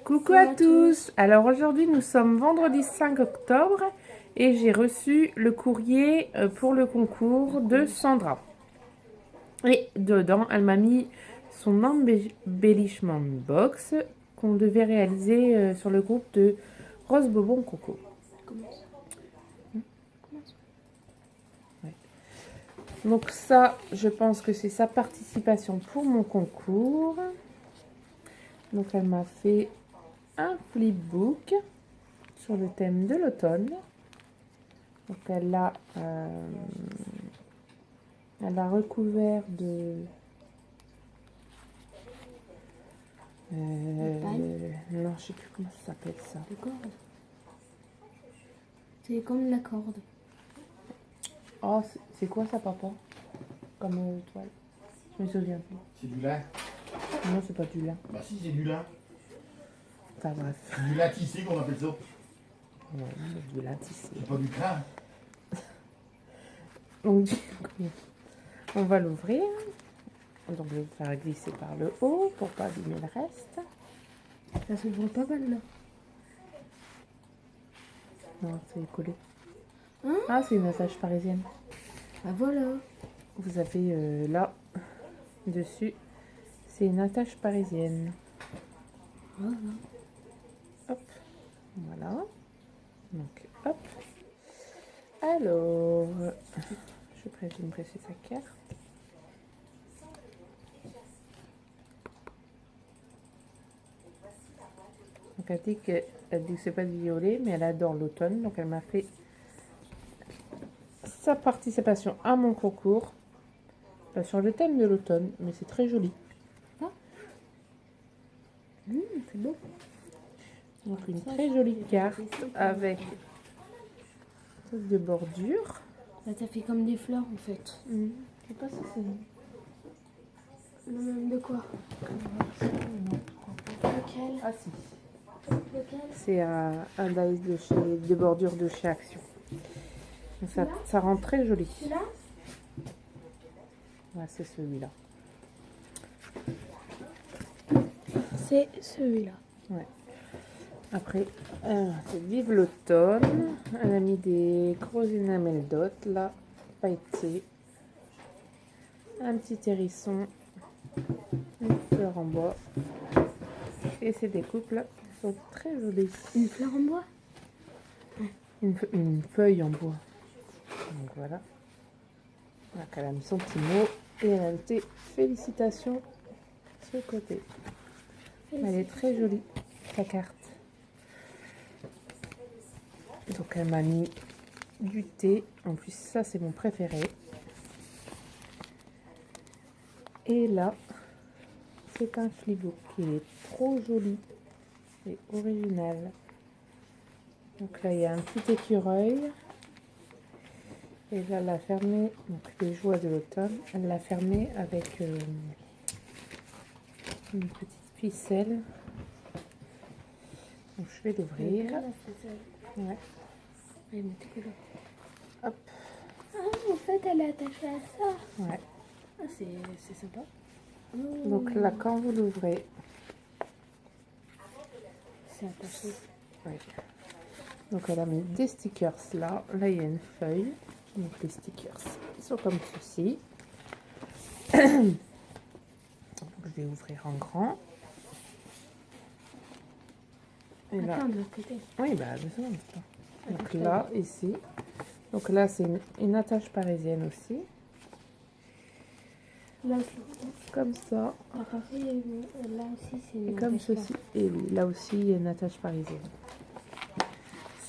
Coucou à tous. Alors aujourd'hui nous sommes vendredi 5 octobre et j'ai reçu le courrier pour le concours de Sandra. Et dedans elle m'a mis son embellishment box qu'on devait réaliser sur le groupe de Rose Bobon Coco. Ouais. Donc ça je pense que c'est sa participation pour mon concours. Donc elle m'a fait un flipbook sur le thème de l'automne. Donc elle a recouvert de non, je sais plus comment ça s'appelle ça. De corde. C'est comme la corde. Oh, c'est quoi ça, papa? Comme toile. Je me souviens plus. C'est du lin. Non, c'est pas du lin. Bah si, c'est du lin. Enfin bref. C'est du lin tissé qu'on appelle ça. Ouais, du lin tissé. C'est pas du crin. Donc du coup, on va l'ouvrir. Donc je vais le faire glisser par le haut pour pas abîmer le reste. Ça s'ouvre pas mal là. Non, c'est collé. Hein? Ah, c'est une attache parisienne. Bah voilà. Vous avez là, dessus, c'est une attache parisienne. Voilà. Hop, voilà. Donc, hop. Alors, je présume que c'est sa carte. Donc, elle dit que c'est pas du violet, mais elle adore l'automne. Donc, elle m'a fait sa participation à mon concours sur le thème de l'automne. Mais c'est très joli. C'est beau. Donc, une très jolie carte avec de bordure. Là, t'as fait comme des fleurs en fait. Je sais pas si c'est... Le même de quoi? Lequel? Ah si. Lequel? C'est un dice de bordure de chez Action. Donc ça rend très joli. Celui-là? Ouais, c'est celui-là. C'est celui-là. Ouais. Après, c'est Vive l'automne. Elle a mis des gros enamel dots là, pailletés. Un petit hérisson. Une fleur en bois. Et ces découpes là sont très jolies. Une fleur en bois? Une feuille en bois. Donc voilà. Donc elle a mis son petit mot et elle a noté félicitations sur le côté. Elle est très jolie, sa carte. Donc elle m'a mis du thé. En plus ça c'est mon préféré. Et là, c'est un flipbook. Il est trop joli et original. Donc là il y a un petit écureuil. Et là, elle l'a fermé, donc les joies de l'automne, elle l'a fermé avec une petite ficelle. Donc je vais l'ouvrir. Ouais. Hop. Ah, en fait, elle est attachée à ça. Ouais. Ah, c'est sympa. Donc là, quand vous l'ouvrez, C'est attaché. ouais. Donc elle a mis des stickers là. Là, il y a une feuille. Donc les stickers sont comme ceci. Donc, je vais ouvrir en grand. Et là, Attends, de l'autre côté. oui, bah, donc là, ici. Donc là, c'est une attache parisienne aussi. Là aussi. Comme ça. T'as pas fait, là aussi, c'est Et une comme attache ceci. Et oui, là aussi, il y a une attache parisienne.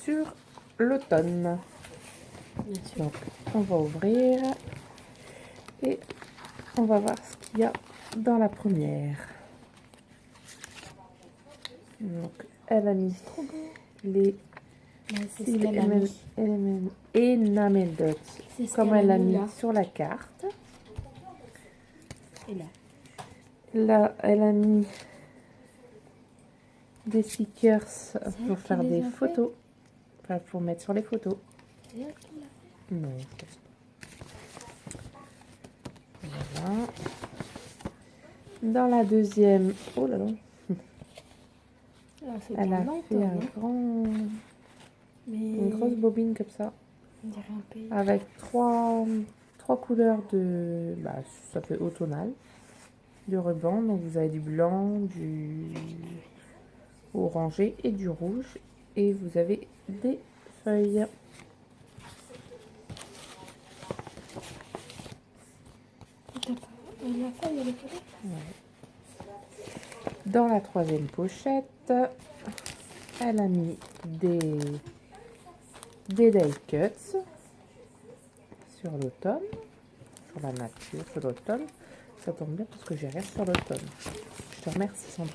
Sur l'automne. Bien sûr. Donc, on va ouvrir. Et on va voir ce qu'il y a dans la première. Donc, elle a mis les C'est ce qu'elle a mis. enamel dots. C'est ce Comme qu'elle elle a a mis mis là. sur la carte. Et là. Là, elle a mis des stickers pour qui faire les des a photos. Enfin, pour mettre sur les photos. C'est elle qui l'a fait. Non, je pense pas. Voilà. Dans la deuxième... Oh là là. Ah, c'est Elle un a menton, fait un non grand, Mais une grosse bobine comme ça, on dirait un pays. avec trois couleurs de, bah, ça fait automnal, de ruban. Donc vous avez du blanc, du orangé et du rouge. Et vous avez des feuilles. La feuille, elle est collée. Dans la troisième pochette, elle a mis des die cuts sur l'automne, sur la nature, sur l'automne. Ça tombe bien parce que j'ai rien sur l'automne. Je te remercie, Sandra.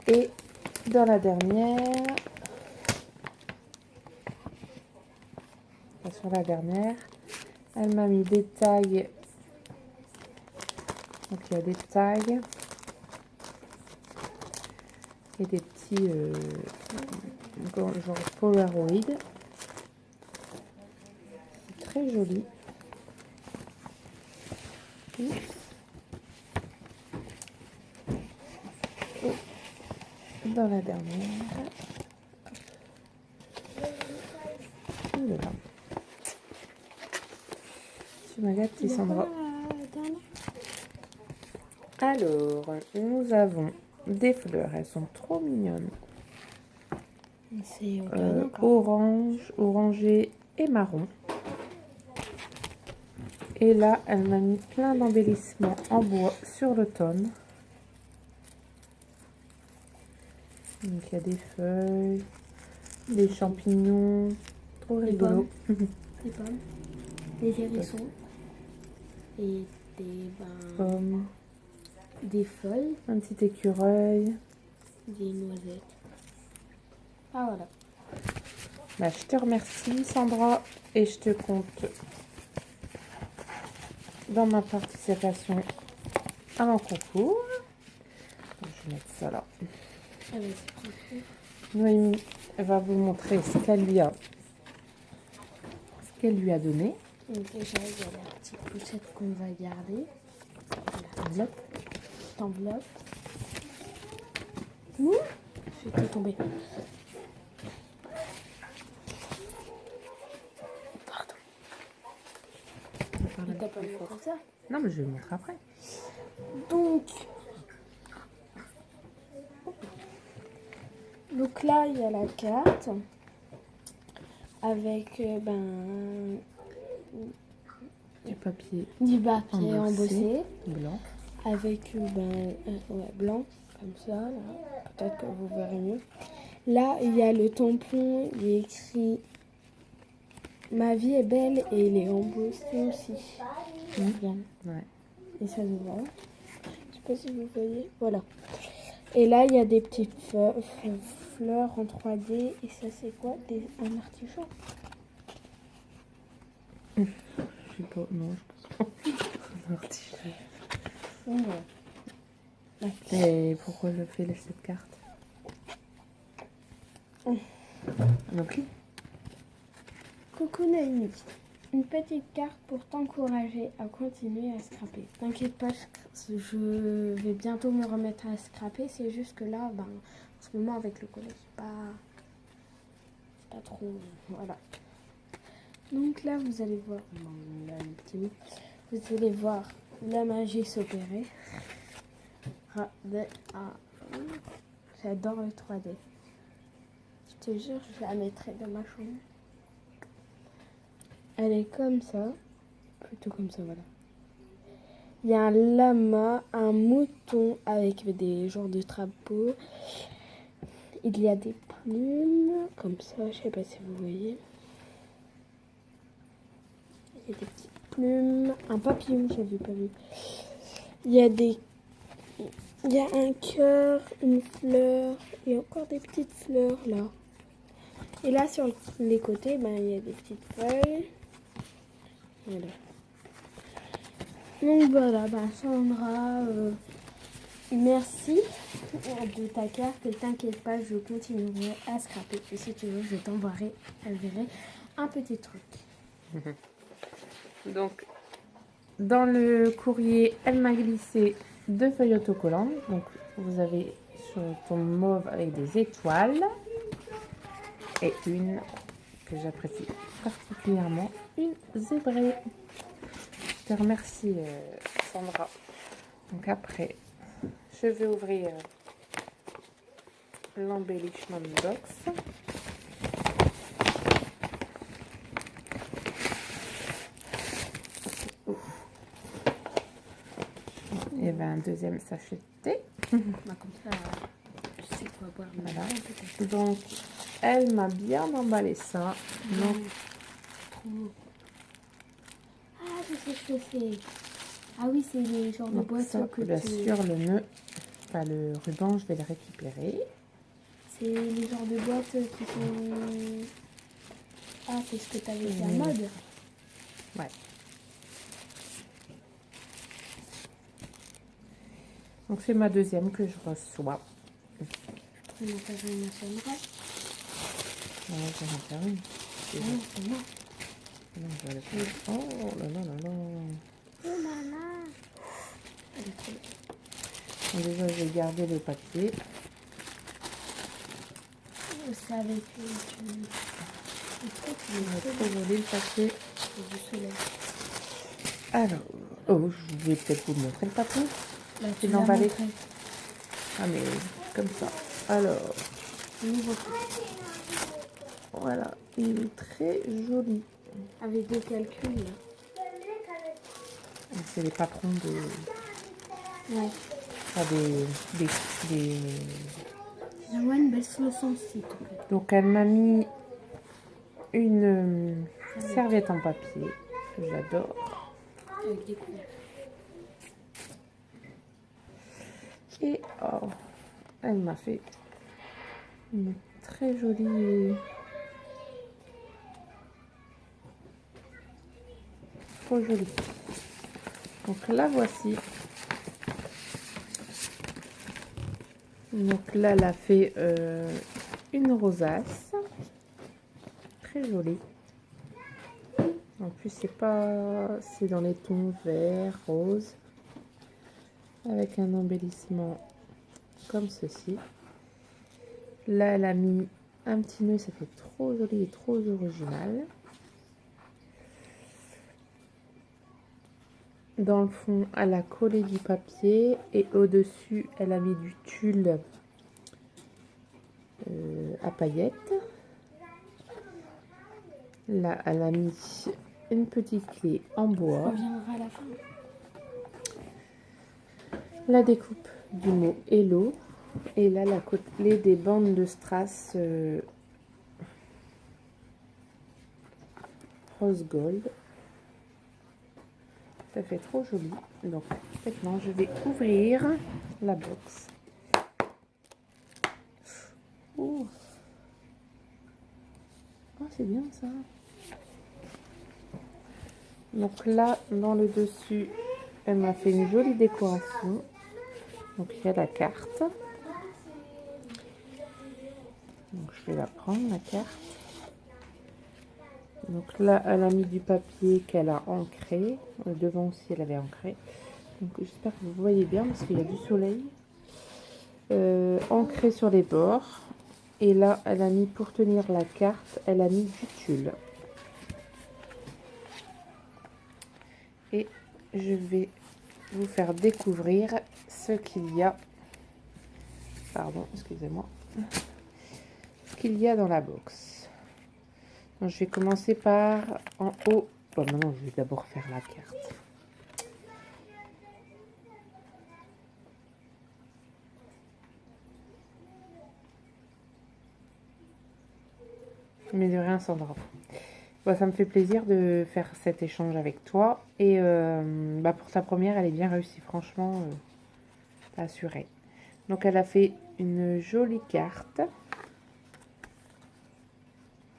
Et dans la dernière, sur la dernière, elle m'a mis des tags. Donc il y a des tags et des petits genre Polaroid. C'est très joli. Et dans la dernière, il est là. Tu m'as gâté, Sandra. Alors, nous avons des fleurs. Elles sont trop mignonnes. C'est automne encore. Orange, orangé et marron. Et là, elle m'a mis plein d'embellissements en bois sur l'automne. Donc il y a des feuilles, des champignons, trop Des rigolo. Des pommes, des hérissons et Pommes, des feuilles, un petit écureuil. des noisettes. Ah voilà. Bah, je te remercie, Sandra, et je te compte dans ma participation à mon concours. Donc, je vais mettre ça là. Ah bah c'est parfait. Noémie va vous montrer ce qu'elle lui a donné. Donc déjà il y a la petite pochette qu'on va garder. La Hop. petite enveloppe. Ouh, je vais tout tomber. Pardon. Parle un T'as peu pas plus vu fort. comme ça? Non, mais je vais vous montrer après. Donc là il y a la carte avec Du papier du papier embossé. blanc. Avec blanc comme ça là. Peut-être que vous verrez mieux. Là il y a le tampon, il est écrit ma vie est belle et il est embossé aussi. Bien. Ouais. Et ça se voit. Je sais pas si vous voyez. Voilà. Et là il y a des petites fleurs en 3D. Et ça c'est quoi? Un artichaut. Je sais pas, non, je pense pas. Un artichaut. Donc, voilà. Et pourquoi je fais cette carte? Donc, Coucou Naomi, une petite carte pour t'encourager à continuer à scraper. T'inquiète pas, je vais bientôt me remettre à scraper. C'est juste que là, en ce moment avec le collège, c'est pas trop. Voilà. Donc là, vous allez voir, là, le petit mot. Vous allez voir la magie s'opérer. J'adore le 3D. Je te jure, je la mettrai dans ma chambre. Elle est comme ça, plutôt comme ça, voilà. Il y a un lama, un mouton avec des genres de trapeaux. Il y a des plumes, comme ça, je sais pas si vous voyez. Il y a des petites plumes, un papillon, j'avais pas vu. Il y a un cœur, une fleur et encore des petites fleurs là. Et là sur les côtés, il y a des petites feuilles. Voilà. Donc voilà, Sandra, merci de ta carte et t'inquiète pas, je continuerai à scraper. Et si tu veux, je t'enverrai un petit truc. Donc, dans le courrier, elle m'a glissé 2 feuilles autocollantes. Donc, vous avez ton mauve avec des étoiles. Et une que j'apprécie particulièrement, une zébrée. Je te remercie Sandra. Donc après, je vais ouvrir l'embellishment box. Et ben un deuxième sachet de thé. Bah, comme ça, je sais quoi boire. Voilà. Peut-être. Donc elle m'a bien emballé ça. Donc Trop. Ah, je sais ce que c'est. Ah oui, c'est les genres de donc boîtes ça, que bien tu... sûr, le nœud, enfin le ruban, je vais le récupérer. C'est les genres de boîtes qui sont... Ah, c'est ce que tu avais fait à mode. Ouais. Donc c'est ma deuxième que je reçois. On en fait une Sandra. Voilà, je vais en faire une. Non, c'est moi. Non, je vais la faire. Oh là là là là. Oh maman. Elle est trop belle. Donc déjà, je vais garder le papier. Oh, c'est avec du... C'est trop Très joli le papier. C'est du soleil. Alors, oh, je vais peut-être vous montrer le papier. Là, C'est tu l'as l'emballé. montré. Ah mais comme ça. Alors, Nouveau. voilà, il est très joli. Avec des calculs. Là. C'est les patrons de... Ouais. Enfin, des... Joanne baisse le son site. En fait. Donc elle m'a mis une serviette en papier. J'adore. Avec des couleurs. Et oh, elle m'a fait une très jolie... Trop jolie. Donc la voici. Donc là, elle a fait une rosace. Très jolie. En plus, c'est dans les tons vert, rose. Avec un embellissement comme ceci. Là, elle a mis un petit nœud. Ça fait trop joli et trop original. Dans le fond, elle a collé du papier et au-dessus, elle a mis du tulle à paillettes. Là, elle a mis une petite clé en On bois. reviendra à la fin. La découpe du mot Hello. Et là, la clé des bandes de strass rose gold. Ça fait trop joli. Donc maintenant, je vais ouvrir la box. Oh, oh c'est bien ça. Donc là, dans le dessus, elle m'a fait une jolie décoration. Donc il y a la carte. Donc je vais la prendre, la carte. Donc là, elle a mis du papier qu'elle a ancré. Devant aussi, elle avait ancré. Donc j'espère que vous voyez bien parce qu'il y a du soleil. Ancré sur les bords. Et là, elle a mis, pour tenir la carte, elle a mis du tulle. Et je vais vous faire découvrir ce qu'il y a. Pardon, excusez-moi. Ce qu'il y a dans la box. Donc, je vais commencer par en haut. Bon, maintenant, je vais d'abord faire la carte. Mais de rien, Sandra. Bon, ça me fait plaisir de faire cet échange avec toi. Et pour ta première, elle est bien réussie. Franchement, t'as assuré. Donc, elle a fait une jolie carte.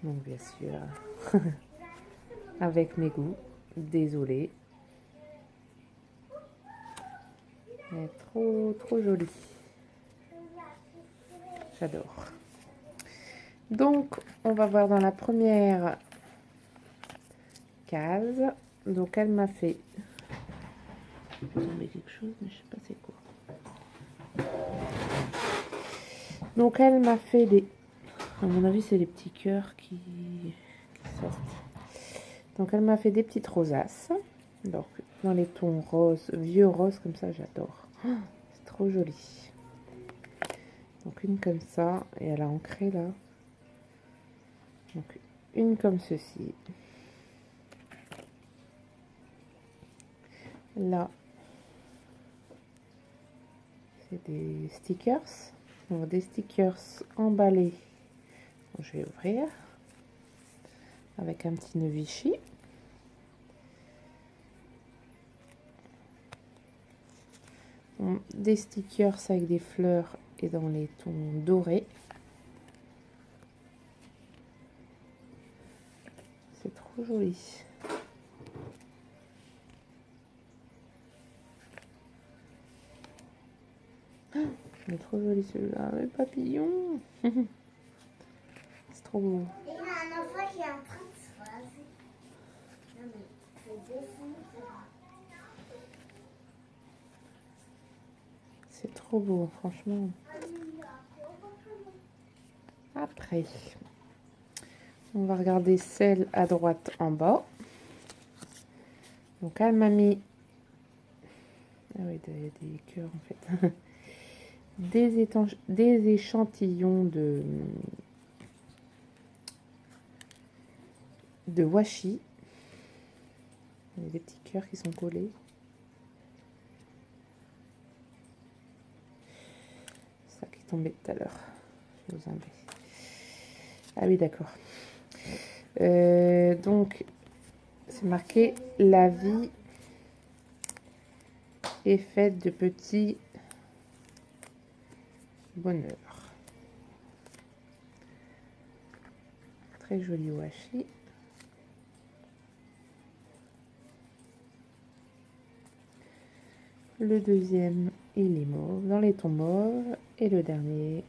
Donc, bien sûr, avec mes goûts. Désolée. Elle est trop, trop jolie. J'adore. Donc, on va voir dans la première case. Donc, elle m'a fait... Je vais tomber quelque chose, mais je sais pas c'est quoi. Donc elle m'a fait des... À mon avis, c'est les petits cœurs qui sortent. Donc elle m'a fait des petites rosaces. Donc dans les tons roses, vieux roses comme ça, j'adore. Oh, c'est trop joli. Donc une comme ça, et elle a ancré là. Donc une comme ceci. Là, c'est des stickers. Donc des stickers emballés. Donc, je vais ouvrir avec un petit nœud Vichy. Des stickers avec des fleurs et dans les tons dorés. C'est trop joli. Oh, il est trop joli celui-là, le papillon. C'est trop beau. Il y a un enfant qui est en train de se raser. Non mais c'est dessiner ça. C'est trop beau, franchement. Après, on va regarder celle à droite en bas. Donc elle m'a mis... Ah oui, des cœurs en fait. Des échantillons de washi. Il y a des petits cœurs qui sont collés. Ça qui tombait tout à l'heure. Je vous enlever. Ah oui, d'accord. Donc, c'est marqué « La vie est faite de petits bonheurs ». Très joli washi. Le deuxième, il est mauve, dans les tons mauves. Et le dernier,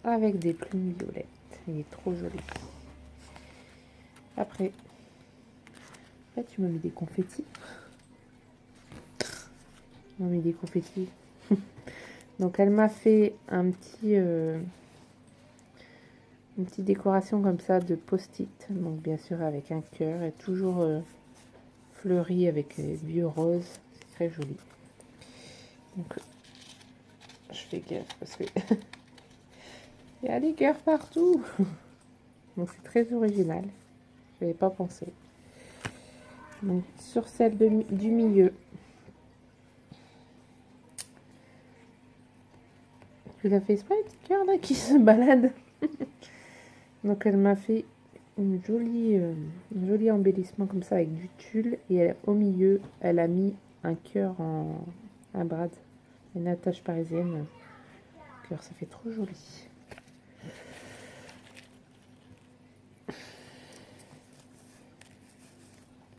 avec des plumes violettes. Il est trop joli. Après, là, tu m'as mis des confettis. Tu m'as mis des confettis. Donc, elle m'a fait un petit... une petite décoration comme ça de post-it. Donc, bien sûr, avec un cœur. Et toujours fleuri avec les vieux roses. C'est très joli. Donc, je fais gaffe parce que... il y a des cœurs partout. Donc, c'est très original. Je n'avais pas pensé. Donc, sur celle du milieu, tu l'as fait exprès, un petit cœur là qui se balade. Donc, elle m'a fait un joli embellissement comme ça avec du tulle. Et au milieu, elle a mis un cœur en un brad. Une attache parisienne. Cœur, ça fait trop joli.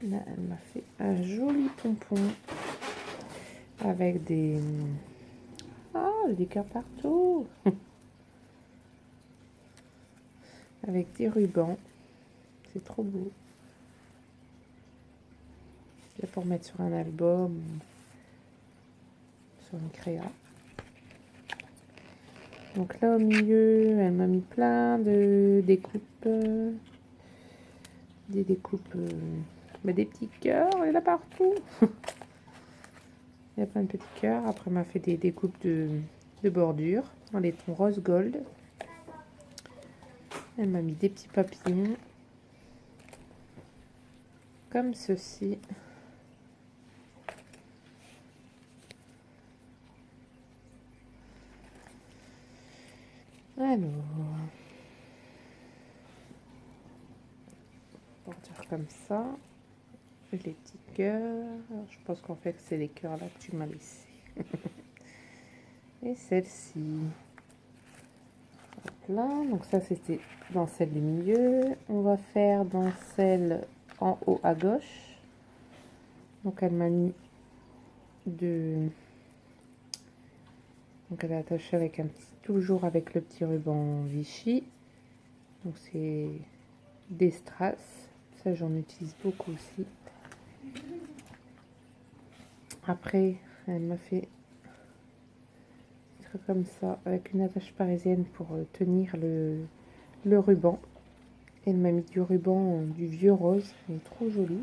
Là, elle m'a fait un joli pompon avec des... Ah, des cœurs partout. Avec des rubans. C'est trop beau. C'est pour mettre sur un album, sur une créa. Donc là, au milieu, elle m'a mis plein de découpes. Des découpes... mais des petits cœurs, il y en a partout. Il y a plein de petits cœurs. Après, elle m'a fait des découpes de bordure dans les tons rose gold. Elle m'a mis des petits papillons. Comme ceci. Alors. Bordure comme ça. Les petits cœurs. Alors, je pense qu'en fait, c'est les cœurs là que tu m'as laissé. Et celle-ci. Là, donc ça c'était dans celle du milieu. On va faire dans celle en haut à gauche. Donc elle m'a mis de... Donc elle est attachée avec un petit... Toujours avec le petit ruban Vichy. Donc c'est des strass. Ça j'en utilise beaucoup aussi. Après elle m'a fait mettre comme ça avec une attache parisienne pour tenir le ruban. Elle m'a mis du ruban du vieux rose, il est trop joli.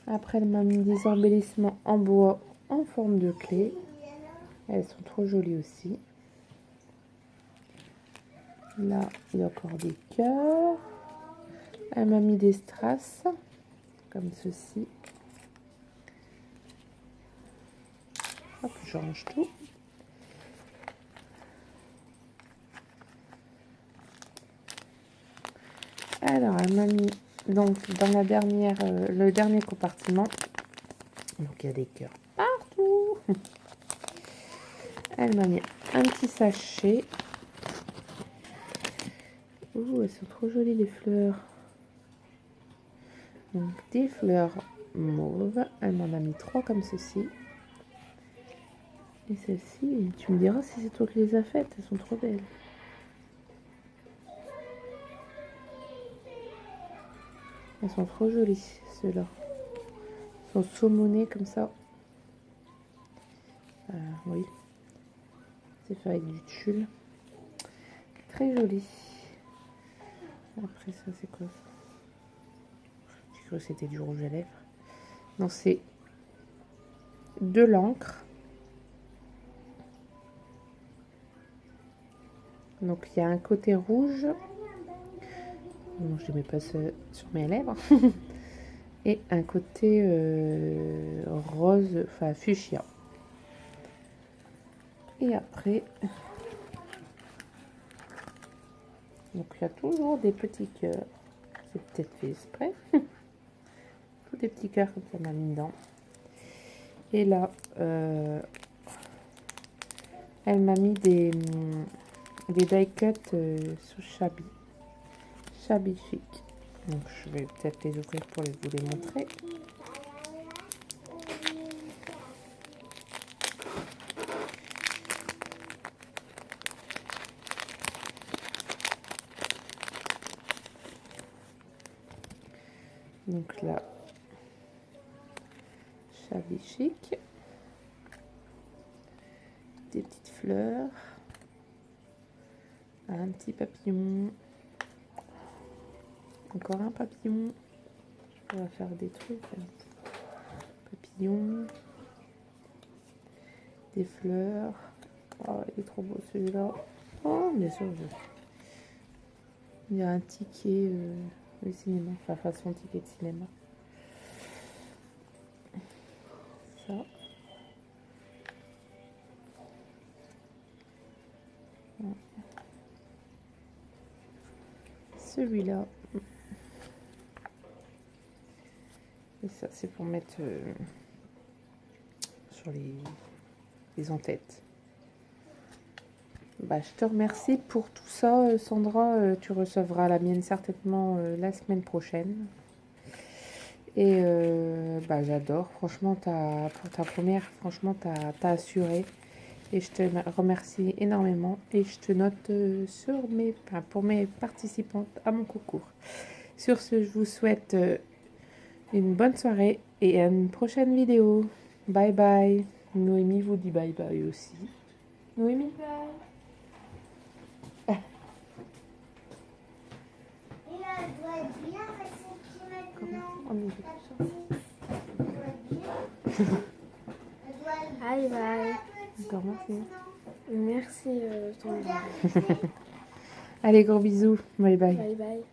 Après elle m'a mis des embellissements en bois en forme de clé. Elles sont trop jolies aussi. Là il y a encore des cœurs. Elle m'a mis des strass comme ceci. Hop, je range tout. Alors, elle m'a mis donc dans la dernière, le dernier compartiment. Donc il y a des cœurs partout. Elle m'a mis un petit sachet. Ouh, elles sont trop jolies les fleurs. Donc des fleurs mauves. Elle m'en a mis 3 comme ceci. Et celle-ci, tu me diras si c'est toi qui les as faites, elles sont trop belles. Elles sont trop jolies, ceux-là. Elles sont saumonnées comme ça. Oui. C'est fait avec du tulle. Très joli. Après ça, c'est quoi ça? J'ai cru que c'était du rouge à lèvres. Non, c'est de l'encre. Donc il y a un côté rouge. Non, je ne mets pas ça sur mes lèvres. Et un côté rose, enfin fuchsia. Et après, donc il y a toujours des petits cœurs. C'est peut-être fait exprès. Tous des petits cœurs comme ça m'a mis dedans. Et là, elle m'a mis des die cut sous Shabby. Shabby chic. Donc je vais peut-être les ouvrir pour vous les montrer. Donc là, Shabby chic. Des petites fleurs. Un petit papillon. Encore un papillon. On va faire des trucs. Papillon. Des fleurs. Oh, il est trop beau celui-là. Oh, bien sûr. Il y a un ticket de cinéma. Enfin, façon ticket de cinéma. Ça. Ouais. Celui-là. Et ça, c'est pour mettre sur les en-têtes. Bah, je te remercie pour tout ça, Sandra. Tu recevras la mienne certainement la semaine prochaine. Et bah, j'adore. Franchement, pour ta première, franchement, t'as assuré. Et je te remercie énormément. Et je te note pour mes participantes à mon concours. Sur ce, je vous souhaite une bonne soirée et à une prochaine vidéo. Bye bye. Noémie vous dit bye bye aussi. Noémie, bye. Et là, elle doit être bien réceptive maintenant. On est tout ça. Elle doit être bien. Elle doit être Bye bye. Encore merci. Merci Sandra. bien. Allez, gros bisous. Bye bye. Bye bye.